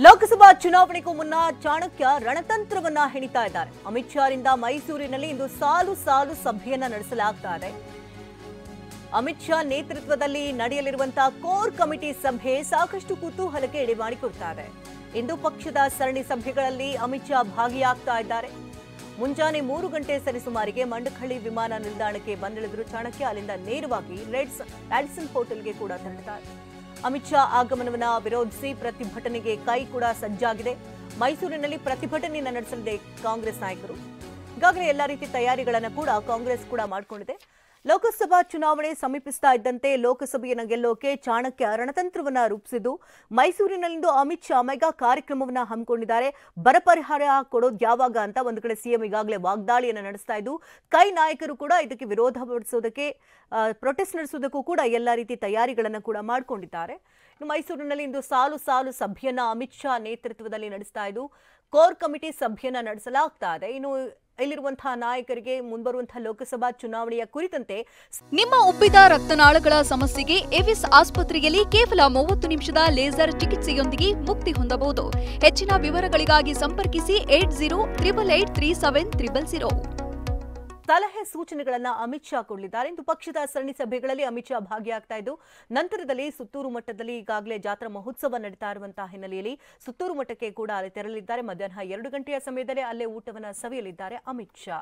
ಲೋಕಸಭಾ ಚುನಾವಣೆಗೂ ಮುನ್ನ ಚಾಣಕ್ಯ ರಣತಂತ್ರವನ್ನ ಹೆಣಿತಾ ಇದ್ದಾರೆ. ಅಮಿತ್ ಶಾ ರಿಂದ ಮೈಸೂರಿನಲ್ಲಿ ಇಂದು ಸಾಲು ಸಭೆಯನ್ನ ನಡೆಸಲಾಗ್ತಾ ಇದೆ. ಅಮಿತ್ ಶಾ ನೇತೃತ್ವದಲ್ಲಿ ನಡೆಯಲಿರುವಂತಹ ಕೋರ್ ಕಮಿಟಿ ಸಭೆ ಸಾಕಷ್ಟು ಕುತೂಹಲಕ್ಕೆ ಎಡೆಮಾಡಿಕೊಡ್ತಾ ಇದೆ. ಇಂದು ಪಕ್ಷದ ಸರಣಿ ಸಭೆಗಳಲ್ಲಿ ಅಮಿತ್ ಶಾ ಭಾಗಿಯಾಗ್ತಾ ಇದ್ದಾರೆ. ಮುಂಜಾನೆ 3 ಗಂಟೆ ಸರಿಸುಮಾರಿಗೆ ಮಂಡಕಹಳ್ಳಿ ವಿಮಾನ ನಿಲ್ದಾಣಕ್ಕೆ ಬಂದಿಳಿದ್ರು ಚಾಣಕ್ಯ. ಅಲ್ಲಿಂದ ನೇರವಾಗಿ ರ್ಯಾಡಿಸನ್ ಹೋಟೆಲ್ಗೆ ಕೂಡ ತೆರಳಿದ್ದಾರೆ. ಅಮಿತ್ ಶಾ ಆಗಮನವನ್ನ ವಿರೋಧಿಸಿ ಪ್ರತಿಭಟನೆಗೆ ಕೈ ಕೂಡ ಸಜ್ಜಾಗಿದೆ. ಮೈಸೂರಿನಲ್ಲಿ ಪ್ರತಿಭಟನೆಯನ್ನು ನಡೆಸಲಿದೆ ಕಾಂಗ್ರೆಸ್ ನಾಯಕರು. ಈಗಾಗಲೇ ಎಲ್ಲಾ ರೀತಿ ತಯಾರಿಗಳನ್ನು ಕೂಡ ಕಾಂಗ್ರೆಸ್ ಕೂಡ ಮಾಡಿಕೊಂಡಿದೆ. ಲೋಕಸಭಾ ಚುನಾವಣೆ ಸಮೀಪಿಸ್ತಾ ಇದ್ದಂತೆ ಲೋಕಸಭೆಯನ್ನು ಗೆಲ್ಲೋಕೆ ಚಾಣಕ್ಯ ರಣತಂತ್ರವನ್ನ ರೂಪಿಸಿದ್ದು ಮೈಸೂರಿನಲ್ಲಿಂದು ಅಮಿತ್ ಶಾ ಮೆಗಾ ಕಾರ್ಯಕ್ರಮವನ್ನ ಹಮ್ಮಿಕೊಂಡಿದ್ದಾರೆ. ಬರ ಪರಿಹಾರ ಕೊಡೋದು ಯಾವಾಗ ಅಂತ ಒಂದು ಕಡೆ ಸಿಎಂ ಈಗಾಗಲೇ ವಾಗ್ದಾಳಿಯನ್ನು ನಡೆಸ್ತಾ ಇದ್ದು, ಕೈ ನಾಯಕರು ಕೂಡ ಇದಕ್ಕೆ ವಿರೋಧಪಡಿಸೋದಕ್ಕೆ ಪ್ರೊಟೆಸ್ಟ್ ನಡೆಸೋದಕ್ಕೂ ಕೂಡ ಎಲ್ಲ ರೀತಿ ತಯಾರಿಗಳನ್ನು ಕೂಡ ಮಾಡಿಕೊಂಡಿದ್ದಾರೆ. ಇನ್ನು ಮೈಸೂರಿನಲ್ಲಿ ಇಂದು ಸಾಲು ಸಭೆಯನ್ನ ಅಮಿತ್ ಶಾ ನೇತೃತ್ವದಲ್ಲಿ ನಡೆಸ್ತಾ ಇದ್ದು ಕೋರ್ ಕಮಿಟಿ ಸಭೆಯನ್ನ ನಡೆಸಲಾಗ್ತಾ ಇದೆ. ಇನ್ನು ಇಲ್ಲಿರುವಂತಹ ನಾಯಕರಿಗೆ ಮುಂಬರುವಂತಹ ಲೋಕಸಭಾ ಚುನಾವಣೆಯ ಕುರಿತಂತೆ ನಿಮ್ಮ ಉಬ್ಬಿದ ರಕ್ತನಾಳಗಳ ಸಮಸ್ಯೆಗೆ ಎವಿಸ್ ಆಸ್ಪತ್ರೆಯಲ್ಲಿ ಕೇವಲ 30 ನಿಮಿಷದ ಲೇಸರ್ ಚಿಕಿತ್ಸೆಯೊಂದಿಗೆ ಮುಕ್ತಿ ಹೊಂದಬಹುದು. ಹೆಚ್ಚಿನ ವಿವರಗಳಿಗಾಗಿ ಸಂಪರ್ಕಿಸಿ 8088837300. ಸಲಹೆ ಸೂಚನೆಗಳನ್ನ ಅಮಿತ್ ಶಾ ಕೊಡಲಿದ್ದಾರೆ. ಇಂದು ಪಕ್ಷದ ಸರಣಿ ಸಭೆಗಳಲ್ಲಿ ಅಮಿತ್ ಶಾ ಭಾಗಿಯಾಗ್ತಾ ಇದ್ದು, ನಂತರದಲ್ಲಿ ಸುತ್ತೂರು ಮಠದಲ್ಲಿ ಈಗಾಗಲೇ ಜಾತ್ರಾ ಮಹೋತ್ಸವ ನಡೀತಾ ಇರುವಂತಹ ಹಿನ್ನೆಲೆಯಲ್ಲಿ ಸುತ್ತೂರು ಮಠಕ್ಕೆ ಕೂಡ ಅಲ್ಲಿ ತೆರಳಿದ್ದಾರೆ. ಮಧ್ಯಾಹ್ನ 2 ಗಂಟೆಯ ಸಮಯದಲ್ಲಿ ಅಲ್ಲೇ ಊಟವನ್ನು ಸವಿಯಲಿದ್ದಾರೆ ಅಮಿತ್ ಶಾ.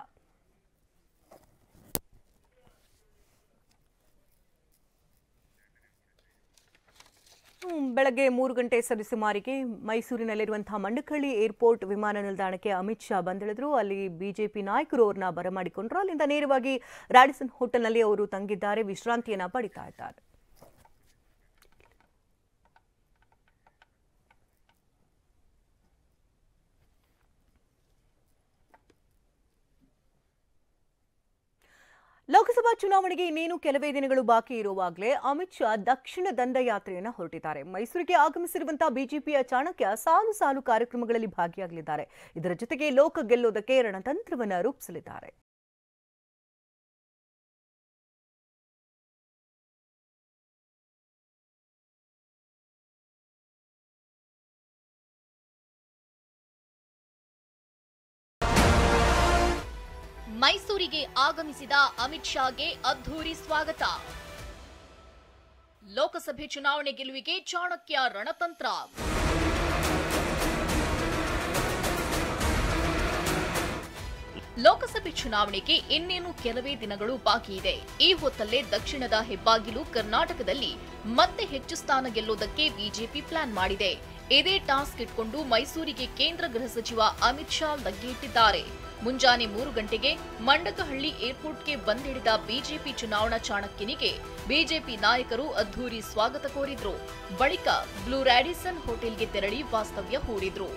ಬೆಳಗ್ಗೆ 3 ಗಂಟೆ ಸರಿಸುಮಾರಿಗೆ ಮೈಸೂರಿನಲ್ಲಿರುವಂತಹ ಮಂಡಕಹಳ್ಳಿ ಏರ್ಪೋರ್ಟ್ ವಿಮಾನ ನಿಲ್ದಾಣಕ್ಕೆ ಅಮಿತ್ ಶಾ ಬಂದಿಳಿದ್ರು. ಅಲ್ಲಿ ಬಿಜೆಪಿ ನಾಯಕರು ಅವ್ರನ್ನ ಬರಮಾಡಿಕೊಂಡ್ರು. ಅಲ್ಲಿಂದ ನೇರವಾಗಿ ರ್ಯಾಡಿಸನ್ ಹೋಟೆಲ್ನಲ್ಲಿ ಅವರು ತಂಗಿದ್ದಾರೆ, ವಿಶ್ರಾಂತಿಯನ್ನ ಪಡಿತಾ ಇದ್ದಾರೆ. ಲೋಕಸಭಾ ಚುನಾವಣೆಗೆ ಇನ್ನೇನು ಕೆಲವೇ ದಿನಗಳು ಬಾಕಿ ಇರುವಾಗಲೇ ಅಮಿತ್ ಶಾ ದಕ್ಷಿಣ ದಂಡಯಾತ್ರೆಯನ್ನು ಹೊರಟಿದ್ದಾರೆ. ಮೈಸೂರಿಗೆ ಆಗಮಿಸಿರುವಂತಹ ಬಿಜೆಪಿಯ ಚಾಣಕ್ಯ ಸಾಲು ಕಾರ್ಯಕ್ರಮಗಳಲ್ಲಿ ಭಾಗಿಯಾಗಲಿದ್ದಾರೆ. ಇದರ ಜೊತೆಗೆ ಲೋಕ ಗೆಲ್ಲೋದಕ್ಕೆ ರಣತಂತ್ರವನ್ನು ರೂಪಿಸಲಿದ್ದಾರೆ. ಮೈಸೂರಿಗೆ ಆಗಮಿಸಿದ ಅಮಿತ್ ಶಾಗೆ ಅದ್ಧೂರಿ ಸ್ವಾಗತ. ಲೋಕಸಭೆ ಚುನಾವಣೆ ಗೆಲುವಿಗೆ ಚಾಣಕ್ಯ ರಣತಂತ್ರ. ಲೋಕಸಭೆ ಚುನಾವಣೆಗೆ ಇನ್ನೇನು ಕೆಲವೇ ದಿನಗಳು ಬಾಕಿ ಇದೆ. ಈ ಹೊತ್ತಲ್ಲೇ ದಕ್ಷಿಣದ ಹೆಬ್ಬಾಗಿಲು ಕರ್ನಾಟಕದಲ್ಲಿ ಮತ್ತೆ ಹೆಚ್ಚು ಸ್ಥಾನ ಗೆಲ್ಲೋದಕ್ಕೆ ಬಿಜೆಪಿ ಪ್ಲಾನ್ ಮಾಡಿದೆ. ಇದೇ ಟಾಸ್ಕ್ ಇಟ್ಕೊಂಡು ಮೈಸೂರಿಗೆ ಕೇಂದ್ರ ಗೃಹ ಸಚಿವ ಅಮಿತ್ ಶಾ ಲಗ್ಗೆಯಿಟ್ಟಿದ್ದಾರೆ. ಮುಂಜಾನೆ 3 ಗಂಟೆಗೆ ಮಂಡಕಹಳ್ಳಿ ಏರ್ಪೋರ್ಟ್ಗೆ ಬಂದಿಳಿದ ಬಿಜೆಪಿ ಚುನಾವಣಾ ಚಾಣಕ್ಯನಿಗೆ ಬಿಜೆಪಿ ನಾಯಕರು ಅದ್ಧೂರಿ ಸ್ವಾಗತ ಕೋರಿದ್ರು. ಬಳಿಕ ಬ್ಲೂ ರ್ಯಾಡಿಸನ್ ಹೋಟೆಲ್ಗೆ ತೆರಳಿ ವಾಸ್ತವ್ಯ ಹೂಡಿದ್ರು.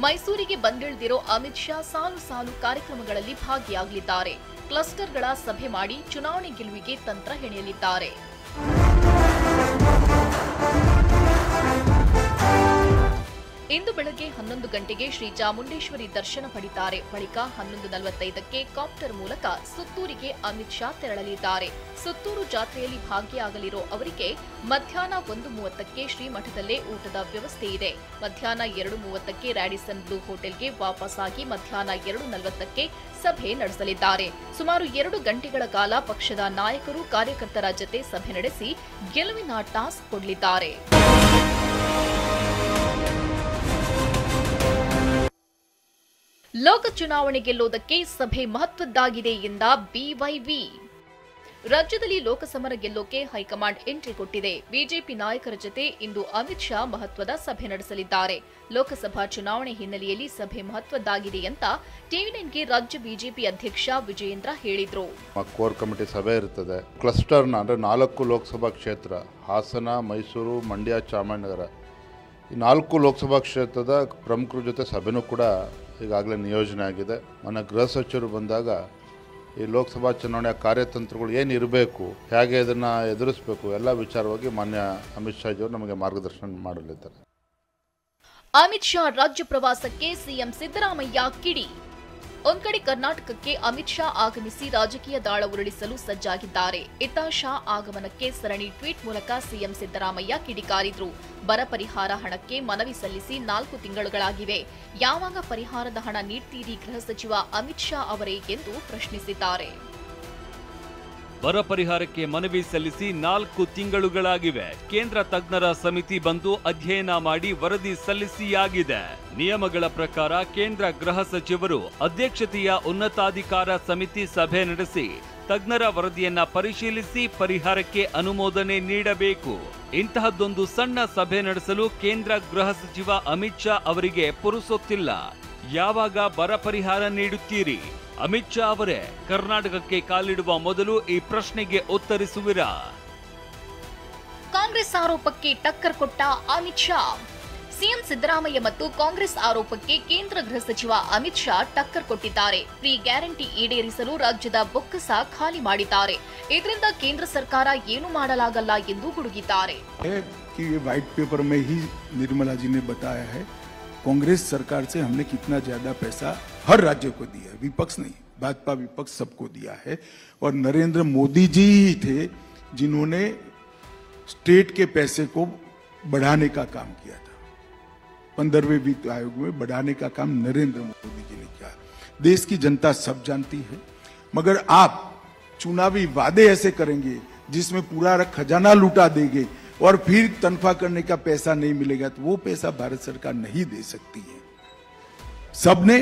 ಮೈಸೂರಿಗೆ ಬಂದಿಳಿದಿರೋ ಅಮಿತ್ ಶಾ ಸಾಲು ಕಾರ್ಯಕ್ರಮಗಳಲ್ಲಿ ಭಾಗಿಯಾಗಲಿದ್ದಾರೆ. ಕ್ಲಸ್ಟರ್ಗಳ ಸಭೆ ಮಾಡಿ ಚುನಾವಣೆ ಗೆಲುವಿಗೆ ತಂತ್ರ ಹೆಣೆಯಲಿದ್ದಾರೆ. ಇಂದು ಬೆಳಗ್ಗೆ 11 ಗಂಟೆಗೆ ಶ್ರೀ ಚಾಮುಂಡೇಶ್ವರಿ ದರ್ಶನ ಪಡೆಯುತ್ತಾರೆ. ಬಳಿಕ 11:45ಕ್ಕೆ ಕಾಪ್ಟರ್ ಮೂಲಕ ಸುತ್ತೂರಿಗೆ ಅಮಿತ್ ಶಾ ತೆರಳಲಿದ್ದಾರೆ. ಸುತ್ತೂರು ಜಾತ್ರೆಯಲ್ಲಿ ಭಾಗಿಯಾಗಲಿರೋ ಅವರಿಗೆ ಮಧ್ಯಾಹ್ನ 1:30ಕ್ಕೆ ಶ್ರೀಮಠದಲ್ಲೇ ಊಟದ ವ್ಯವಸ್ಥೆ ಇದೆ. ಮಧ್ಯಾಹ್ನ 2:30ಕ್ಕೆ ರ್ಯಾಡಿಸನ್ ಬ್ಲೂ ಹೋಟೆಲ್ಗೆ ವಾಪಸ್ಸಾಗಿ ಮಧ್ಯಾಹ್ನ 2:40ಕ್ಕೆ ಸಭೆ ನಡೆಸಲಿದ್ದಾರೆ. ಸುಮಾರು 2 ಗಂಟೆಗಳ ಕಾಲ ಪಕ್ಷದ ನಾಯಕರು ಕಾರ್ಯಕರ್ತರ ಜತೆ ಸಭೆ ನಡೆಸಿ ಗೆಲುವಿನ ಟಾಸ್ಕ್ ಕೊಡಲಿದ್ದಾರೆ. ಲೋಕ ಚುನಾವಣೆ ಗೆಲ್ಲೋದಕ್ಕೆ ಸಭೆ ಮಹತ್ವದ್ದಾಗಿದೆ ಎಂದ ಬಿವೈವಿ. ರಾಜ್ಯದಲ್ಲಿ ಲೋಕಸಮರ ಗೆಲ್ಲೋಕೆ ಹೈಕಮಾಂಡ್ ಎಂಟ್ರಿ ಕೊಟ್ಟಿದೆ. ಬಿಜೆಪಿ ನಾಯಕರ ಜತೆ ಇಂದು ಅಮಿತ್ ಶಾ ಮಹತ್ವದ ಸಭೆ ನಡೆಸಲಿದ್ದಾರೆ. ಲೋಕಸಭಾ ಚುನಾವಣೆ ಹಿನ್ನೆಲೆಯಲ್ಲಿ ಸಭೆ ಮಹತ್ವದ್ದಾಗಿದೆ ಅಂತ ಟಿವಿ9ಗೆ ರಾಜ್ಯ ಬಿಜೆಪಿ ಅಧ್ಯಕ್ಷ ವಿಜಯೇಂದ್ರ ಹೇಳಿದ್ರು. ಕೋರ್ ಕಮಿಟಿ ಸಭೆ ಇರುತ್ತದೆ. ಕ್ಲಸ್ಟರ್ನ ಅಂದರೆ 4 ಲೋಕಸಭಾ ಕ್ಷೇತ್ರ, ಹಾಸನ, ಮೈಸೂರು, ಮಂಡ್ಯ, ಚಾಮರಾಜನಗರ, ಈ 4 ಲೋಕಸಭಾ ಕ್ಷೇತ್ರದ ಪ್ರಮುಖರ ಜೊತೆ ಸಭೆನೂ ಕೂಡ ಈಗಾಗಲೇ ನಿಯೋಜನೆ ಆಗಿದೆ. ಮೊನ್ನೆ ಗೃಹ ಸಚಿವರು ಬಂದಾಗ ಈ ಲೋಕಸಭಾ ಚುನಾವಣೆಯ ಕಾರ್ಯತಂತ್ರಗಳು ಏನಿರಬೇಕು, ಹೇಗೆ ಇದನ್ನು ಎದುರಿಸಬೇಕು, ಎಲ್ಲ ವಿಚಾರವಾಗಿ ಮಾನ್ಯ ಅಮಿತ್ ಶಾ ಜಿಯವರು ನಮಗೆ ಮಾರ್ಗದರ್ಶನ ಮಾಡಲಿದ್ದಾರೆ. ಅಮಿತ್ ಶಾ ರಾಜ್ಯ ಪ್ರವಾಸಕ್ಕೆ ಸಿಎಂ ಸಿದ್ದರಾಮಯ್ಯ ಕಿಡಿ. ಒಂದ್ ಕಡೆ ಕರ್ನಾಟಕಕ್ಕೆ ಅಮಿತ್ ಶಾ ಆಗಮಿಸಿ ರಾಜಕೀಯ ದಾಳ ಉರುಳಿಸಲು ಸಜ್ಜಾಗಿದ್ದಾರೆ. ಇತ್ತ ಶಾ ಆಗಮನಕ್ಕೆ ಸರಣಿ ಟ್ವೀಟ್ ಮೂಲಕ ಸಿಎಂ ಸಿದ್ದರಾಮಯ್ಯ ಕಿಡಿಕಾರಿದ್ರು. ಬರ ಪರಿಹಾರ ಹಣಕ್ಕೆ ಮನವಿ ಸಲ್ಲಿಸಿ 4 ತಿಂಗಳುಗಳಾಗಿವೆ. ಯಾವಾಗ ಪರಿಹಾರದ ಹಣ ನೀಡ್ತೀರಿ ಗೃಹ ಸಚಿವ ಅಮಿತ್ ಶಾ ಅವರೇ ಎಂದು ಪ್ರಶ್ನಿಸಿದ್ದಾರೆ. ಬರ ಪರಿಹಾರಕ್ಕೆ ಮನವಿ ಸಲ್ಲಿಸಿ 4 ತಿಂಗಳುಗಳಾಗಿವೆ. ಕೇಂದ್ರ ತಜ್ಞರ ಸಮಿತಿ ಬಂದು ಅಧ್ಯಯನ ಮಾಡಿ ವರದಿ ಸಲ್ಲಿಸಿಯಾಗಿದೆ. ನಿಯಮಗಳ ಪ್ರಕಾರ ಕೇಂದ್ರ ಗೃಹ ಸಚಿವರು ಅಧ್ಯಕ್ಷತೆಯ ಉನ್ನತಾಧಿಕಾರ ಸಮಿತಿ ಸಭೆ ನಡೆಸಿ ತಜ್ಞರ ವರದಿಯನ್ನ ಪರಿಶೀಲಿಸಿ ಪರಿಹಾರಕ್ಕೆ ಅನುಮೋದನೆ ನೀಡಬೇಕು. ಇಂತಹದ್ದೊಂದು ಸಣ್ಣ ಸಭೆ ನಡೆಸಲು ಕೇಂದ್ರ ಗೃಹ ಸಚಿವ ಅಮಿತ್ ಶಾ ಅವರಿಗೆ ಪುರುಸೊತ್ತಿಲ್ಲ. ಯಾವಾಗ ಬರ ಪರಿಹಾರ ನೀಡುತ್ತೀರಿ? ಅಮಿತ್ ಶಾ ಅವರೇ ಕರ್ನಾಟಕಕ್ಕೆ ಕಾಲಿಡುವ ಮೊದಲು ಈ ಪ್ರಶ್ನೆಗೆ ಉತ್ತರಿಸುವಿರಾ? ಕಾಂಗ್ರೆಸ್ ಆರೋಪಕ್ಕೆ ಟಕ್ಕರ್ ಕೊಟ್ಟ ಅಮಿತ್ ಶಾ. ಸಿಎಂ ಸಿದ್ದರಾಮಯ್ಯ ಮತ್ತು ಕಾಂಗ್ರೆಸ್ ಆರೋಪಕ್ಕೆ ಕೇಂದ್ರ ಗೃಹ ಸಚಿವ ಅಮಿತ್ ಶಾ ಟಕ್ಕರ್ ಕೊಟ್ಟಿದ್ದಾರೆ. ಫ್ರೀ ಗ್ಯಾರಂಟಿ ಈಡೇರಿಸಲು ರಾಜ್ಯದ ಬೊಕ್ಕಸ ಖಾಲಿ ಮಾಡಿದ್ದಾರೆ. ಇದರಿಂದ ಕೇಂದ್ರ ಸರ್ಕಾರ ಏನು ಮಾಡಲಾಗಲ್ಲ ಎಂದು ಗುಡುಗಿದ್ದಾರೆ. व्हाइट पेपर में ही निर्मला जी ने बताया है, कांग्रेस सरकार से हमने कितना ज्यादा पैसा हर राज्य को दिया है, विपक्ष नहीं, भाजपा विपक्ष सबको दिया है। और नरेंद्र मोदी जी ही थे जिन्होंने स्टेट के पैसे को बढ़ाने का काम किया था। 15वें वित्त आयोग में बढ़ाने का काम नरेंद्र मोदी जी ने किया। देश की जनता सब जानती है। मगर आप चुनावी वादे ऐसे करेंगे जिसमें पूरा खजाना लुटा देंगे और फिर तनख्वाह करने का पैसा नहीं मिलेगा, तो वो पैसा भारत सरकार नहीं दे सकती है। सबने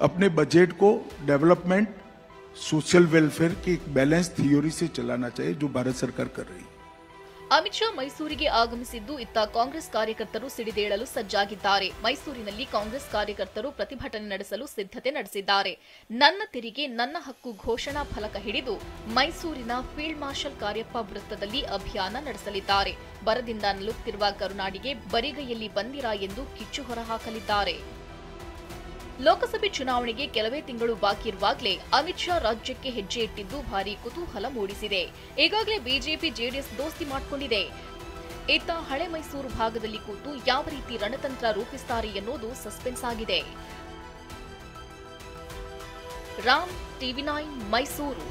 अपने बजट को डेवलपमेंट, सोशल वेलफेयर की एक बैलेंस थियोरी से चलाना चाहिए, जो भारत सरकार कर रही है। ಅಮಿತ್ ಶಾ ಮೈಸೂರಿಗೆ ಆಗಮಿಸಿದ್ದು ಇತ್ತ ಕಾಂಗ್ರೆಸ್ ಕಾರ್ಯಕರ್ತರು ಸಿಡಿದೇಳಲು ಸಜ್ಜಾಗಿದ್ದಾರೆ. ಮೈಸೂರಿನಲ್ಲಿ ಕಾಂಗ್ರೆಸ್ ಕಾರ್ಯಕರ್ತರು ಪ್ರತಿಭಟನೆ ನಡೆಸಲು ಸಿದ್ಧತೆ ನಡೆಸಿದ್ದಾರೆ. ನನ್ನ ತೆರಿಗೆ ನನ್ನ ಹಕ್ಕು ಘೋಷಣಾ ಫಲಕ ಹಿಡಿದು ಮೈಸೂರಿನ ಫೀಲ್ಡ್ ಮಾರ್ಷಲ್ ಕಾರ್ಯಪ್ಪ ವೃತ್ತದಲ್ಲಿ ಅಭಿಯಾನ ನಡೆಸಲಿದ್ದಾರೆ. ಬರದಿಂದ ನಲುಗುತ್ತಿರುವ ಕರುನಾಡಿಗೆ ಬರಿಗೈಯಲ್ಲಿ ಬಂದಿರಾ ಎಂದು ಕಿಚ್ಚು ಹೊರಹಾಕಲಿದ್ದಾರೆ. ಲೋಕಸಭೆ ಚುನಾವಣೆಗೆ ಕೆಲವೇ ತಿಂಗಳು ಬಾಕಿ ಇರುವಾಗಲೇ ಅಮಿತ್ ಶಾ ರಾಜ್ಯಕ್ಕೆ ಹೆಜ್ಜೆ ಇಟ್ಟಿದ್ದು ಭಾರೀ ಕುತೂಹಲ ಮೂಡಿಸಿದೆ. ಈಗಾಗಲೇ ಬಿಜೆಪಿ ಜೆಡಿಎಸ್ ದೋಸ್ತಿ ಮಾಡಿಕೊಂಡಿದೆ. ಇತ್ತ ಹಳೆ ಮೈಸೂರು ಭಾಗದಲ್ಲಿ ಕೂತು ಯಾವ ರೀತಿ ರಣತಂತ್ರ ರೂಪಿಸುತ್ತಾರೆ ಎನ್ನುವುದು ಸಸ್ಪೆನ್ಸ್ ಆಗಿದೆ. ರಾಮ್, ಟಿವಿ9 ಮೈಸೂರು.